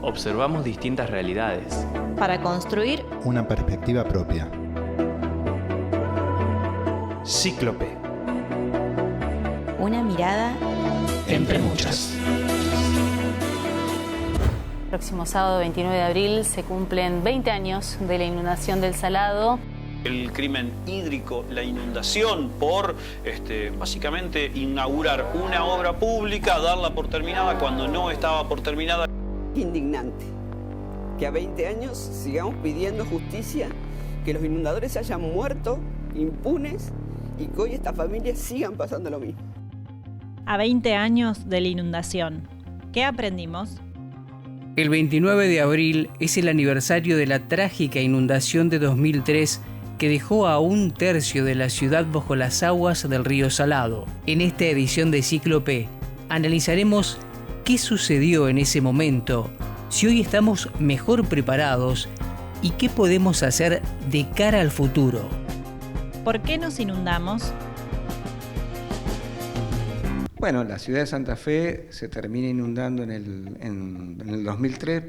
observamos distintas realidades. Para construir una perspectiva propia. Cíclope. Una mirada entre muchas. El próximo sábado 29 de abril se cumplen 20 años de la inundación del Salado. El crimen hídrico, la inundación por básicamente inaugurar una obra pública, darla por terminada cuando no estaba por terminada. Indignante que a 20 años sigamos pidiendo justicia, que los inundadores hayan muerto impunes y que hoy estas familias sigan pasando lo mismo. A 20 años de la inundación, ¿qué aprendimos? El 29 de abril es el aniversario de la trágica inundación de 2003 que dejó a 1/3 de la ciudad bajo las aguas del río Salado. En esta edición de Cíclope analizaremos qué sucedió en ese momento, si hoy estamos mejor preparados y qué podemos hacer de cara al futuro. ¿Por qué nos inundamos? Bueno, la ciudad de Santa Fe se termina inundando en el 2003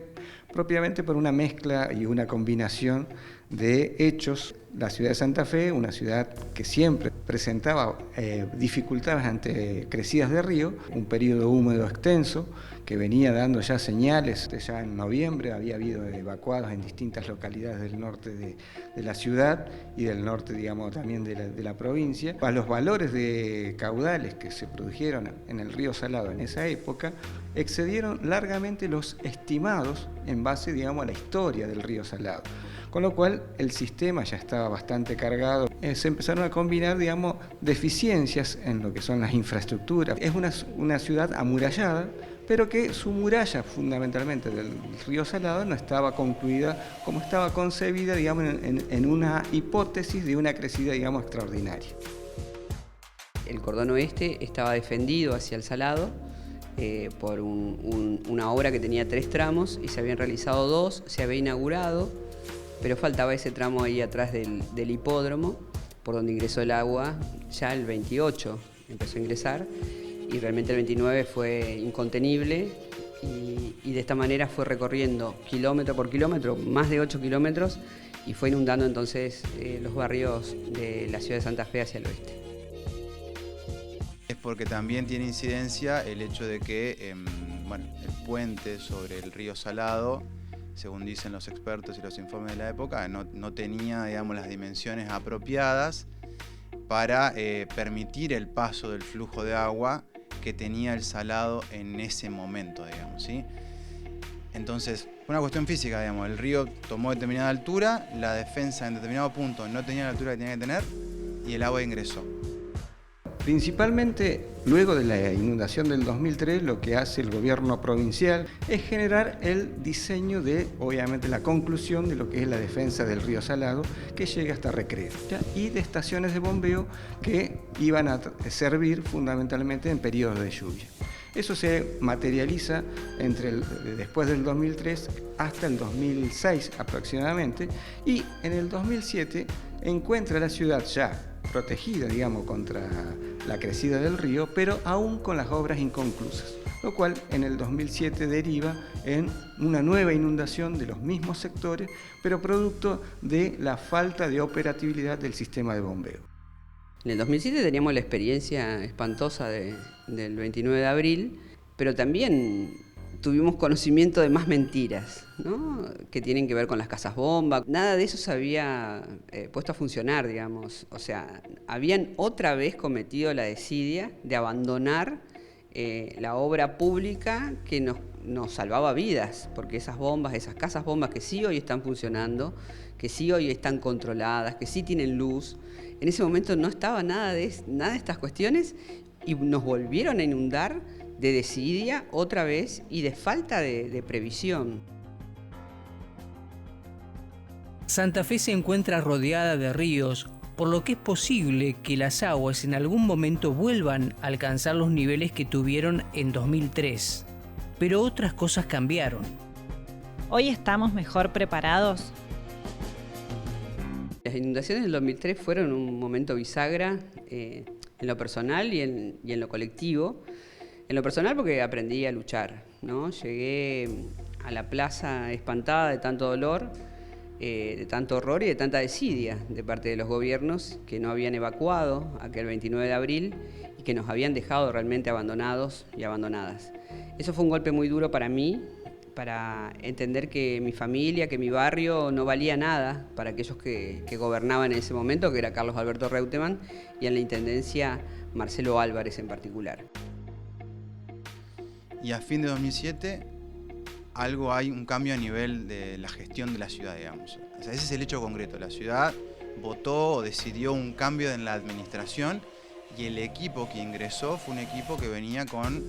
propiamente por una mezcla y una combinación de hechos. La ciudad de Santa Fe, una ciudad que siempre presentaba dificultades ante crecidas de río, un periodo húmedo extenso que venía dando ya señales. Ya en noviembre había habido evacuados en distintas localidades del norte de la ciudad y del norte, digamos, también de la provincia. A los valores de caudales que se produjeron en el río Salado en esa época excedieron largamente los estimados en base, digamos, a la historia del río Salado. Con lo cual el sistema ya estaba bastante cargado. Se empezaron a combinar, digamos, deficiencias en lo que son las infraestructuras. Es una ciudad amurallada, pero que su muralla fundamentalmente del río Salado no estaba concluida como estaba concebida, digamos, en una hipótesis de una crecida, digamos, extraordinaria. El cordón oeste estaba defendido hacia el Salado por una obra que tenía 3 tramos y se habían realizado 2, se había inaugurado, pero faltaba ese tramo ahí atrás del hipódromo, por donde ingresó el agua. Ya el 28 empezó a ingresar y realmente el 29 fue incontenible y de esta manera fue recorriendo kilómetro por kilómetro, más de 8 kilómetros, y fue inundando entonces los barrios de la ciudad de Santa Fe hacia el oeste. Es porque también tiene incidencia el hecho de que el puente sobre el río Salado, según dicen los expertos y los informes de la época, no tenía, digamos, las dimensiones apropiadas para permitir el paso del flujo de agua que tenía el Salado en ese momento, digamos, ¿sí? Entonces, fue una cuestión física, digamos, el río tomó determinada altura, la defensa en determinado punto no tenía la altura que tenía que tener y el agua ingresó. Principalmente, luego de la inundación del 2003, lo que hace el gobierno provincial es generar el diseño de, obviamente, la conclusión de lo que es la defensa del río Salado, que llega hasta Recreo, ¿ya? Y de estaciones de bombeo que iban a servir fundamentalmente en periodos de lluvia. Eso se materializa después del 2003 hasta el 2006 aproximadamente, y en el 2007 encuentra la ciudad ya protegida, digamos, contra la crecida del río, pero aún con las obras inconclusas, lo cual en el 2007 deriva en una nueva inundación de los mismos sectores, pero producto de la falta de operatividad del sistema de bombeo. En el 2007 teníamos la experiencia espantosa del 29 de abril, pero también tuvimos conocimiento de más mentiras, ¿no?, que tienen que ver con las casas bomba. Nada de eso se había puesto a funcionar, digamos. O sea, habían otra vez cometido la desidia de abandonar la obra pública que nos salvaba vidas, porque esas bombas, esas casas bombas que sí hoy están funcionando, que sí hoy están controladas, que sí tienen luz, en ese momento no estaba nada de estas cuestiones y nos volvieron a inundar de desidia otra vez y de falta de previsión. Santa Fe se encuentra rodeada de ríos, por lo que es posible que las aguas en algún momento vuelvan a alcanzar los niveles que tuvieron en 2003. Pero otras cosas cambiaron. ¿Hoy estamos mejor preparados? Las inundaciones del 2003 fueron un momento bisagra en lo personal y en lo colectivo. En lo personal porque aprendí a luchar, ¿no? Llegué a la plaza espantada de tanto dolor, de tanto horror y de tanta desidia de parte de los gobiernos que no habían evacuado aquel 29 de abril y que nos habían dejado realmente abandonados y abandonadas. Eso fue un golpe muy duro para mí, para entender que mi familia, que mi barrio no valía nada para aquellos que gobernaban en ese momento, que era Carlos Alberto Reutemann, y en la Intendencia Marcelo Álvarez en particular. Y a fin de 2007 hay un cambio a nivel de la gestión de la ciudad, digamos. O sea, ese es el hecho concreto. La ciudad votó o decidió un cambio en la administración y el equipo que ingresó fue un equipo que venía con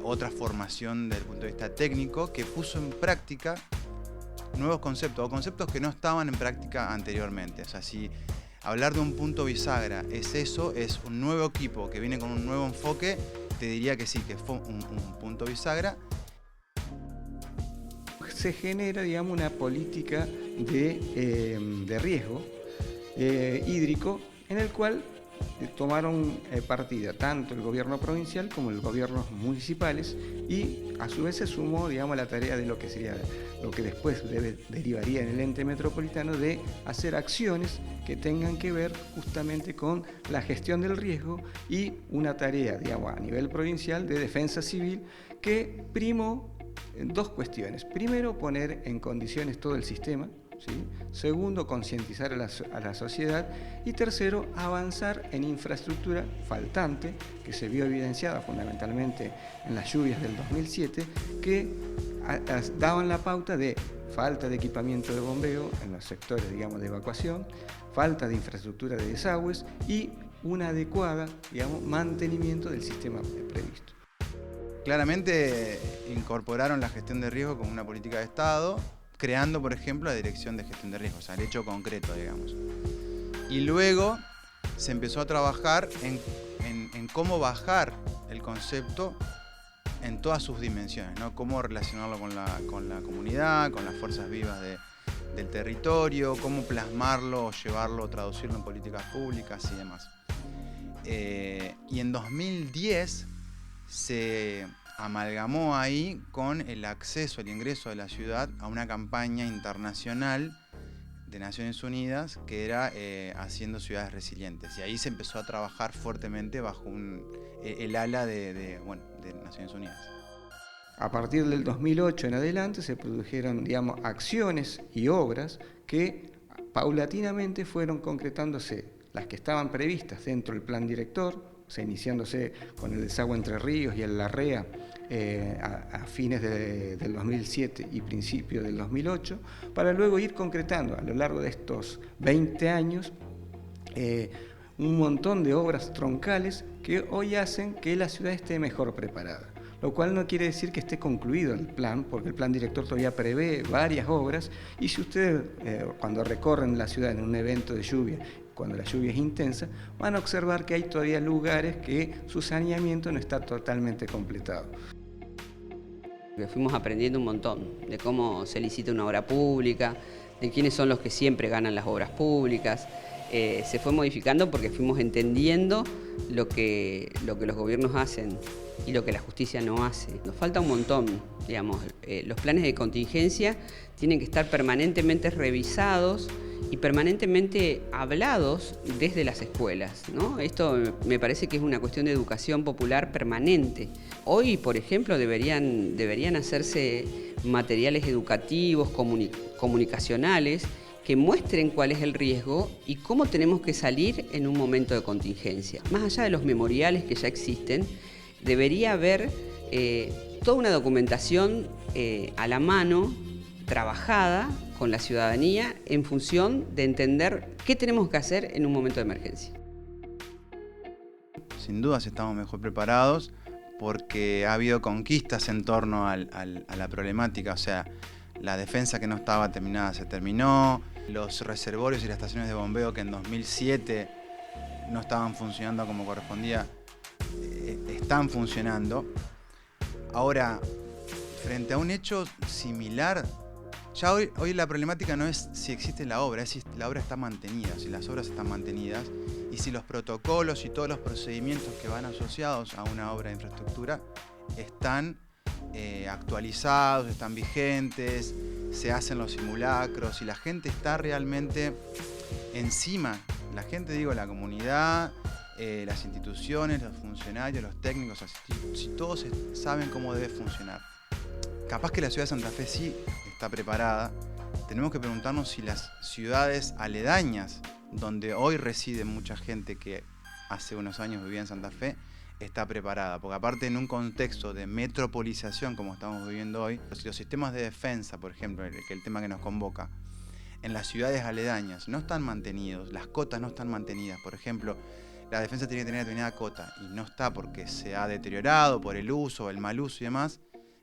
otra formación desde el punto de vista técnico, que puso en práctica nuevos conceptos o conceptos que no estaban en práctica anteriormente. O sea, si hablar de un punto bisagra es eso, es un nuevo equipo que viene con un nuevo enfoque, te diría que sí, que fue un punto bisagra. Se genera, digamos, una política de riesgo hídrico en el cual tomaron partida tanto el gobierno provincial como los gobiernos municipales y a su vez se sumó, digamos, la tarea de lo que sería, lo que después derivaría en el ente metropolitano, de hacer acciones que tengan que ver justamente con la gestión del riesgo y una tarea, digamos, a nivel provincial de defensa civil que primó dos cuestiones. Primero, poner en condiciones todo el sistema, ¿sí? Segundo, concientizar a la sociedad. Y tercero, avanzar en infraestructura faltante, que se vio evidenciada fundamentalmente en las lluvias del 2007, que daban la pauta de falta de equipamiento de bombeo en los sectores, digamos, de evacuación, falta de infraestructura de desagües y una adecuada, digamos, mantenimiento del sistema previsto. Claramente incorporaron la gestión de riesgo como una política de Estado, creando, por ejemplo, la Dirección de Gestión de Riesgo, o sea, el hecho concreto, digamos. Y luego se empezó a trabajar en cómo bajar el concepto en todas sus dimensiones, ¿no? Cómo relacionarlo con la comunidad, con las fuerzas vivas del territorio, cómo plasmarlo, llevarlo, traducirlo en políticas públicas y demás. Y en 2010 se amalgamó ahí con el acceso, el ingreso de la ciudad a una campaña internacional de Naciones Unidas que era Haciendo Ciudades Resilientes. Y ahí se empezó a trabajar fuertemente bajo el ala de Naciones Unidas. A partir del 2008 en adelante se produjeron, digamos, acciones y obras que paulatinamente fueron concretándose, las que estaban previstas dentro del plan director, o sea, iniciándose con el desagüe Entre Ríos y el Larrea a fines del 2007 y principio del 2008, para luego ir concretando a lo largo de estos 20 años un montón de obras troncales que hoy hacen que la ciudad esté mejor preparada. Lo cual no quiere decir que esté concluido el plan, porque el plan director todavía prevé varias obras, y si ustedes cuando recorren la ciudad en un evento de lluvia, cuando la lluvia es intensa, van a observar que hay todavía lugares que su saneamiento no está totalmente completado. Fuimos aprendiendo un montón de cómo se licita una obra pública, de quiénes son los que siempre ganan las obras públicas. Se fue modificando porque fuimos entendiendo lo que los gobiernos hacen y lo que la justicia no hace. Nos falta un montón, digamos. Los planes de contingencia tienen que estar permanentemente revisados y permanentemente hablados desde las escuelas, ¿no? Esto me parece que es una cuestión de educación popular permanente. Hoy, por ejemplo, deberían hacerse materiales educativos, comunicacionales, que muestren cuál es el riesgo y cómo tenemos que salir en un momento de contingencia. Más allá de los memoriales que ya existen, debería haber toda una documentación a la mano, trabajada con la ciudadanía en función de entender qué tenemos que hacer en un momento de emergencia. Sin dudas estamos mejor preparados porque ha habido conquistas en torno a la problemática, o sea, la defensa que no estaba terminada se terminó, los reservorios y las estaciones de bombeo que en 2007 no estaban funcionando como correspondía, están funcionando. Ahora, frente a un hecho similar, ya hoy la problemática no es si existe la obra, es si la obra está mantenida, si las obras están mantenidas y si los protocolos y todos los procedimientos que van asociados a una obra de infraestructura están actualizados, están vigentes, se hacen los simulacros y la gente está realmente encima. La gente, digo, la comunidad, las instituciones, los funcionarios, los técnicos, si todos saben cómo debe funcionar. Capaz que la ciudad de Santa Fe sí está preparada. Tenemos que preguntarnos si las ciudades aledañas, donde hoy reside mucha gente que hace unos años vivía en Santa Fe, está preparada. Porque aparte, en un contexto de metropolización como estamos viviendo hoy, los sistemas de defensa, por ejemplo, el tema que nos convoca, en las ciudades aledañas no están mantenidos, las cotas no están mantenidas. Por ejemplo, la defensa tiene que tener determinada cota y no está porque se ha deteriorado por el uso, el mal uso y demás.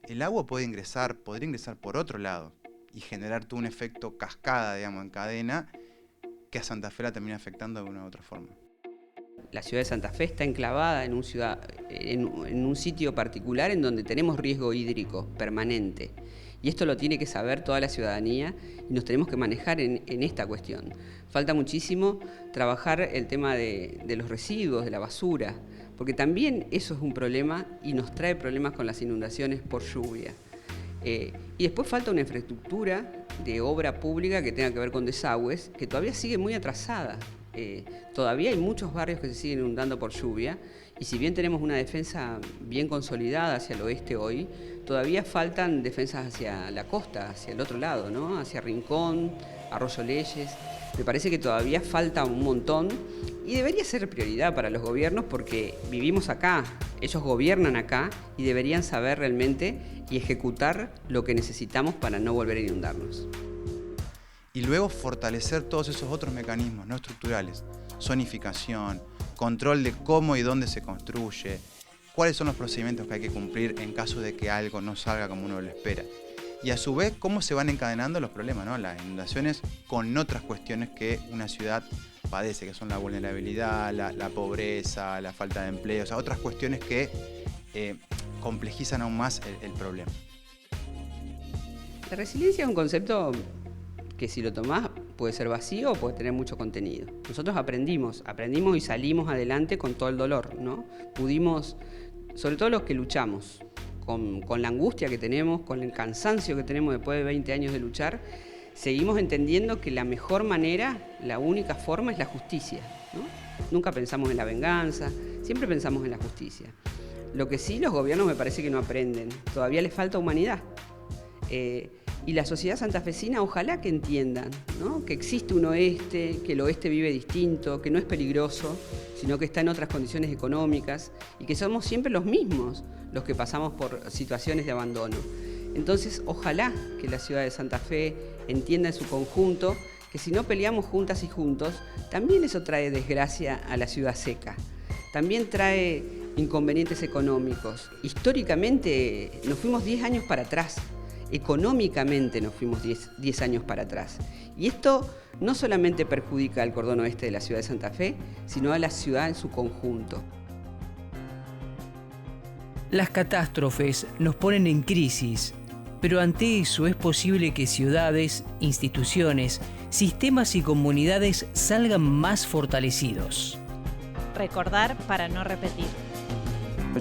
El agua podría ingresar por otro lado y generar todo un efecto cascada, digamos, en cadena, que a Santa Fe la termina afectando de una u otra forma. La ciudad de Santa Fe está enclavada en un sitio particular en donde tenemos riesgo hídrico permanente. Y esto lo tiene que saber toda la ciudadanía y nos tenemos que manejar en esta cuestión. Falta muchísimo trabajar el tema de los residuos, de la basura, porque también eso es un problema y nos trae problemas con las inundaciones por lluvia. Y después falta una infraestructura de obra pública que tenga que ver con desagües, que todavía sigue muy atrasada. Todavía hay muchos barrios que se siguen inundando por lluvia, y si bien tenemos una defensa bien consolidada hacia el oeste hoy, todavía faltan defensas hacia la costa, hacia el otro lado, ¿no? Hacia Rincón, Arroyo Leyes. Me parece que todavía falta un montón y debería ser prioridad para los gobiernos porque vivimos acá, ellos gobiernan acá y deberían saber realmente y ejecutar lo que necesitamos para no volver a inundarnos. Y luego fortalecer todos esos otros mecanismos no estructurales, zonificación, control de cómo y dónde se construye, cuáles son los procedimientos que hay que cumplir en caso de que algo no salga como uno lo espera. Y a su vez, cómo se van encadenando los problemas, ¿no? Las inundaciones con otras cuestiones que una ciudad padece, que son la vulnerabilidad, la pobreza, la falta de empleo, o sea, otras cuestiones que complejizan aún más el problema. La resiliencia es un concepto que si lo tomás puede ser vacío o puede tener mucho contenido. Nosotros aprendimos y salimos adelante con todo el dolor, ¿no? Pudimos, sobre todo los que luchamos, con la angustia que tenemos, con el cansancio que tenemos después de 20 años de luchar, seguimos entendiendo que la mejor manera, la única forma es la justicia, ¿no? Nunca pensamos en la venganza, siempre pensamos en la justicia. Lo que sí los gobiernos me parece que no aprenden, todavía les falta humanidad. Y la sociedad santafesina ojalá que entiendan, ¿no? Que existe un oeste, que el oeste vive distinto, que no es peligroso, sino que está en otras condiciones económicas y que somos siempre los mismos los que pasamos por situaciones de abandono. Entonces, ojalá que la ciudad de Santa Fe entienda en su conjunto que si no peleamos juntas y juntos, también eso trae desgracia a la ciudad seca. También trae inconvenientes económicos. Históricamente nos fuimos 10 años para atrás. Económicamente nos fuimos 10 años para atrás. Y esto no solamente perjudica al cordón oeste de la ciudad de Santa Fe, sino a la ciudad en su conjunto. Las catástrofes nos ponen en crisis, pero ante eso es posible que ciudades, instituciones, sistemas y comunidades salgan más fortalecidos. Recordar para no repetir.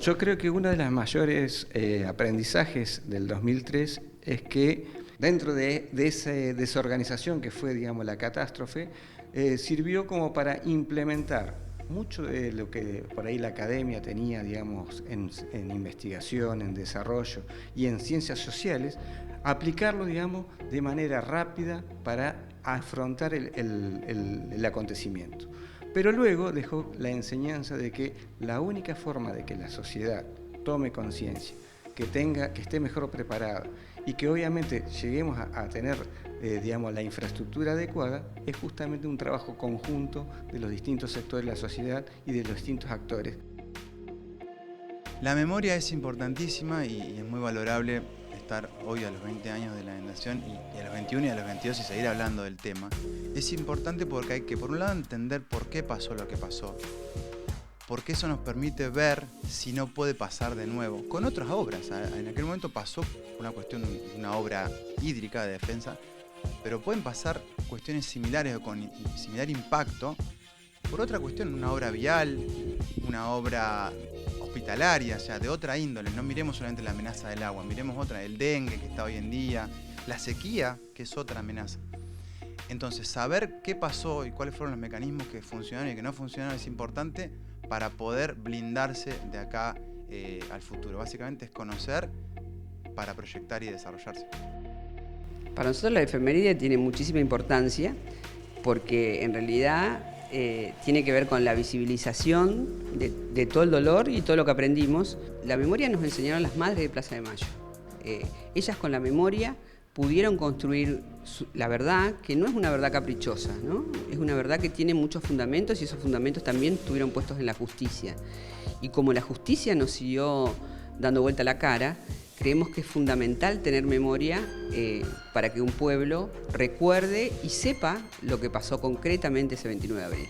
Yo creo que uno de los mayores aprendizajes del 2003 es que dentro de esa desorganización que fue, digamos, la catástrofe, sirvió como para implementar mucho de lo que por ahí la academia tenía, digamos, en investigación, en desarrollo y en ciencias sociales, aplicarlo, digamos, de manera rápida para afrontar el acontecimiento. Pero luego dejó la enseñanza de que la única forma de que la sociedad tome conciencia, que esté mejor preparada y que obviamente lleguemos a tener digamos, la infraestructura adecuada, es justamente un trabajo conjunto de los distintos sectores de la sociedad y de los distintos actores. La memoria es importantísima y es muy valorable estar hoy a los 20 años de la inundación y a los 21 y a los 22 y seguir hablando del tema. Es importante porque hay que, por un lado, entender por qué pasó lo que pasó, porque eso nos permite ver si no puede pasar de nuevo con otras obras. En aquel momento pasó una cuestión, una obra hídrica de defensa, pero pueden pasar cuestiones similares o con similar impacto por otra cuestión, una obra vial, una obra hospitalaria, o sea, de otra índole. No miremos solamente la amenaza del agua, miremos otra, el dengue que está hoy en día, la sequía, que es otra amenaza. Entonces, saber qué pasó y cuáles fueron los mecanismos que funcionaron y que no funcionaron es importante para poder blindarse de acá al futuro. Básicamente es conocer para proyectar y desarrollarse. Para nosotros la efeméride tiene muchísima importancia porque en realidad tiene que ver con la visibilización de todo el dolor y todo lo que aprendimos. La memoria nos enseñaron las madres de Plaza de Mayo. Ellas con la memoria pudieron construir la verdad, que no es una verdad caprichosa, ¿no? Es una verdad que tiene muchos fundamentos y esos fundamentos también estuvieron puestos en la justicia. Y como la justicia nos siguió dando vuelta la cara, creemos que es fundamental tener memoria para que un pueblo recuerde y sepa lo que pasó concretamente ese 29 de abril.